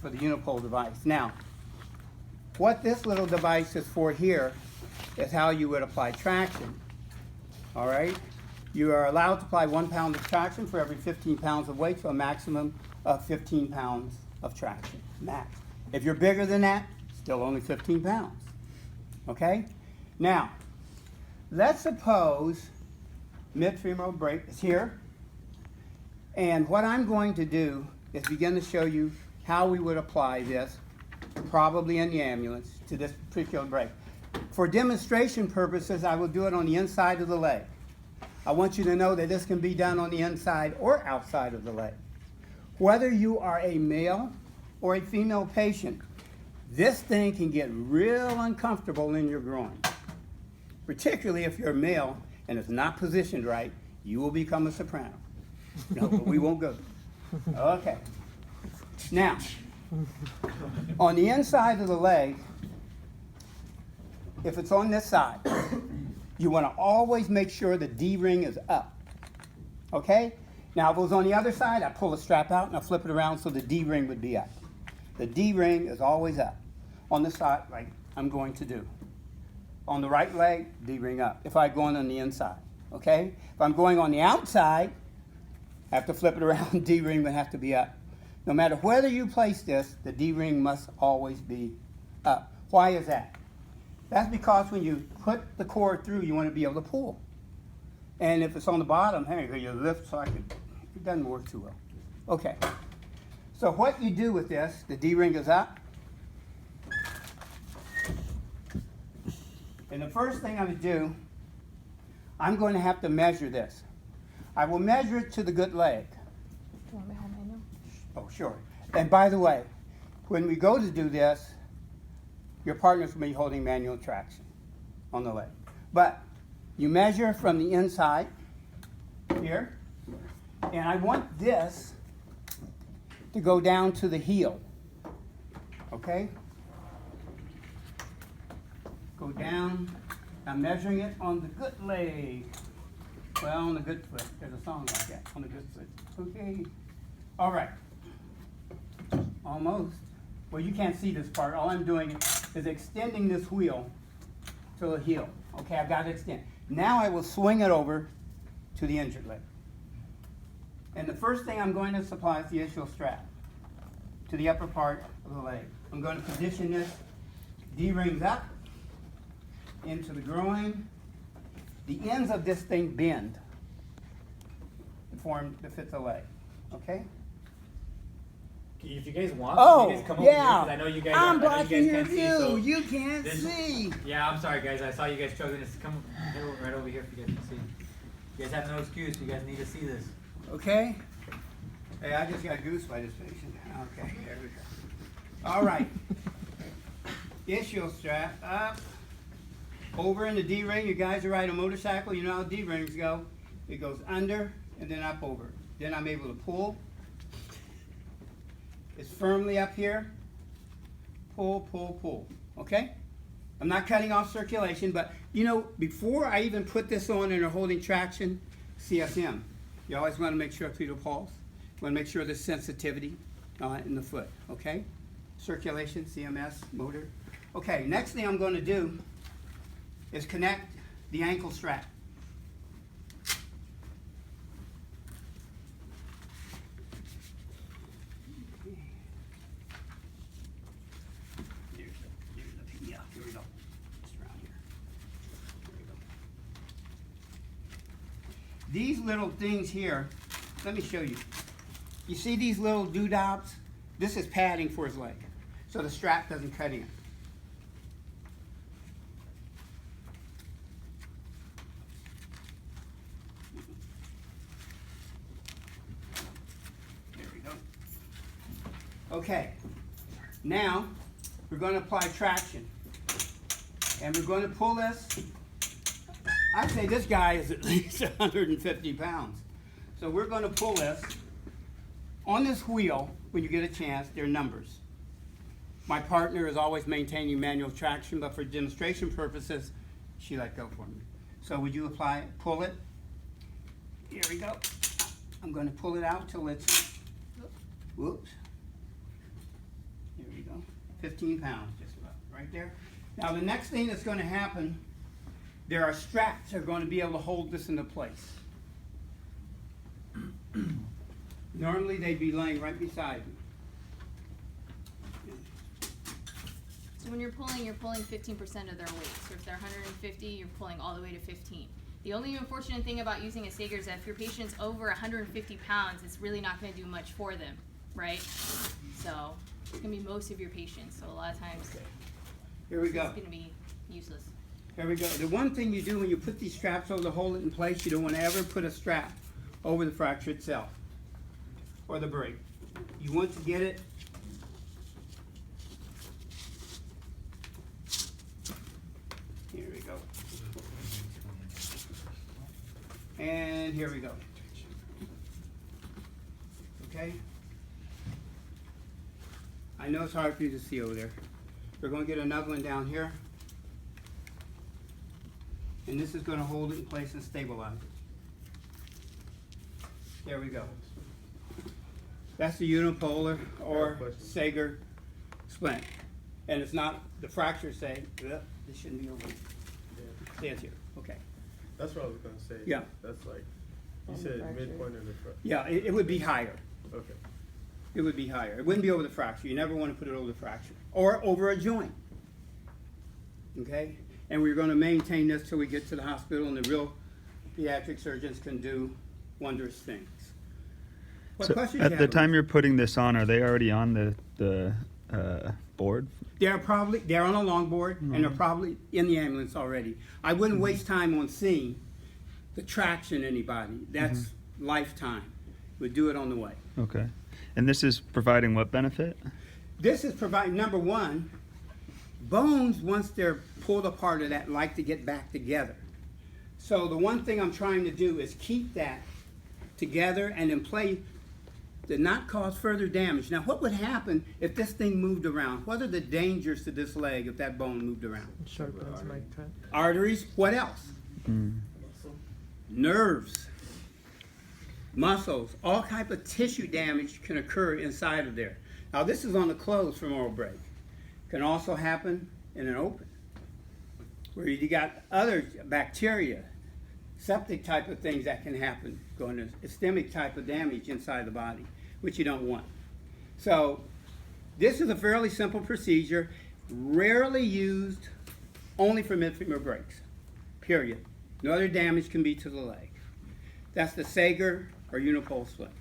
for the unipole device. Now, what this little device is for here is how you would apply traction. All right? You are allowed to apply 1 pound of traction for every 15 pounds of weight, so a maximum of 15 pounds of traction, max. If you're bigger than that, still only 15 pounds. Okay? Now, let's suppose mid-femoral brake is here, and what I'm going to do is begin to show you how we would apply this, probably in the ambulance, to this particular brake. For demonstration purposes, I will do it on the inside of the leg. I want you to know that this can be done on the inside or outside of the leg. Whether you are a male or a female patient, this thing can get real uncomfortable in your groin. Particularly if you're a male and it's not positioned right, you will become a soprano. No, but we won't go there. Okay. Now, on the inside of the leg, if it's on this side, you want to always make sure the D-ring is up. Okay? Now, if it was on the other side, I pull the strap out and I flip it around so the D-ring would be up. The D-ring is always up. On the side, like I'm going to do. On the right leg, D-ring up. If I'm going on the inside, okay? If I'm going on the outside, I have to flip it around, D-ring would have to be up. No matter whether you place this, the D-ring must always be up. Why is that? That's because when you put the cord through, you want to be able to pull. And if it's on the bottom, hey, you lift so it doesn't work too well. Okay. So what you do with this, the D-ring is up. And the first thing I'm going to do, I'm going to have to measure this. I will measure it to the good leg. Do you want me to hold my nose? Oh, sure. And by the way, when we go to do this, your partner's going to be holding manual traction on the leg. But you measure from the inside here, and I want this to go down to the heel. Okay? Go down. I'm measuring it on the good leg. Well, on the good foot. There's a song like that. On the good foot. Okay. All right. Almost. Well, you can't see this part. All I'm doing is extending this wheel to the heel. Okay, I've got it extended. Now I will swing it over to the injured leg. And the first thing I'm going to supply is the ischial strap to the upper part of the leg. I'm going to position this D-rings up into the groin. The ends of this thing bend to fit the leg. Okay? If you guys want, Oh, you guys come over yeah. here, 'cause I know you guys. I'm I know blocking you your guys can't see, view. so You can't this- see. Yeah, I'm sorry, guys. I saw you guys struggling. Just come right over here if you guys can see. You guys have no excuse. You guys need to see this. Okay? Hey, I just got goose by this patient. Okay, there we go. All right. Ischial strap up. Over in the D-ring. You guys are riding a motorcycle. You know how D-rings go. It goes under and then up over. Then I'm able to pull. It's firmly up here. Pull, pull, pull. Okay? I'm not cutting off circulation, but you know, before I even put this on and are holding traction, CSM. You always want to make sure fetal pulse. You want to make sure there's sensitivity in the foot. Okay? Circulation, CMS, motor. Okay, next thing I'm going to do is connect the ankle strap. These little things here, let me show you. You see these little doodads? This is padding for his leg, so the strap doesn't cut in. There we go. Okay, now we're going to apply traction. And we're going to pull this. I'd say this guy is at least 150 pounds. So we're going to pull this. On this wheel, when you get a chance, there are numbers. My partner is always maintaining manual traction, but for demonstration purposes, she let go for me. So would you apply it, pull it? Here we go. I'm going to pull it out till it's, whoops. 15 pounds, just about, right there. Now, the next thing that's gonna happen, there are straps that are gonna be able to hold this into place. Normally, they'd be laying right beside me. So when you're pulling 15% of their weight. So if they're 150, you're pulling all the way to 15. The only unfortunate thing about using a Sager is that if your patient's over 150 pounds, it's really not going to do much for them, right? So it's going to be most of your patients. So a lot of times Here we it's go. going to be useless. Here we go. The one thing you do when you put these straps over to hold it in place, you don't want to ever put a strap over the fracture itself or the break. You want to get it here we go. And here we go. Okay? I know it's hard for you to see over there. We're going to get another one down here. And this is going to hold it in place and stabilize it. There we go. That's the unipolar or Sager splint. And it's not, the fracture say, this shouldn't be over. See, it's here, okay. That's what I was gonna say. Yeah. That's like, you said midpoint of the front. Yeah, it would be higher. Okay. It would be higher. It wouldn't be over the fracture. You never want to put it over the fracture. Or over a joint. Okay? And we're going to maintain this till we get to the hospital and the real pediatric surgeons can do wondrous things. What So questions you at the have? time you're putting this on, are they already on the board? They're on a longboard and they're probably in the ambulance already. I wouldn't waste time on seeing the traction anybody. That's lifetime. We'd do it on the way. Okay. And this is providing what benefit? This is providing, number one, bones, once they're pulled apart of that, like to get back together. So the one thing I'm trying to do is keep that together and in place to not cause further damage. Now, what would happen if this thing moved around? What are the dangers to this leg if that bone moved around? Sharpens my cut. Arteries, what else? Nerves, muscles, all type of tissue damage can occur inside of there. Now, this is on the closed femoral break. Can also happen in an open, where you got other bacteria, septic type of things that can happen, going to ischemic type of damage inside the body, which you don't want. So this is a fairly simple procedure, rarely used, only for mid-femur breaks, period. No other damage can be to the leg. That's the Sager or Unipole splint.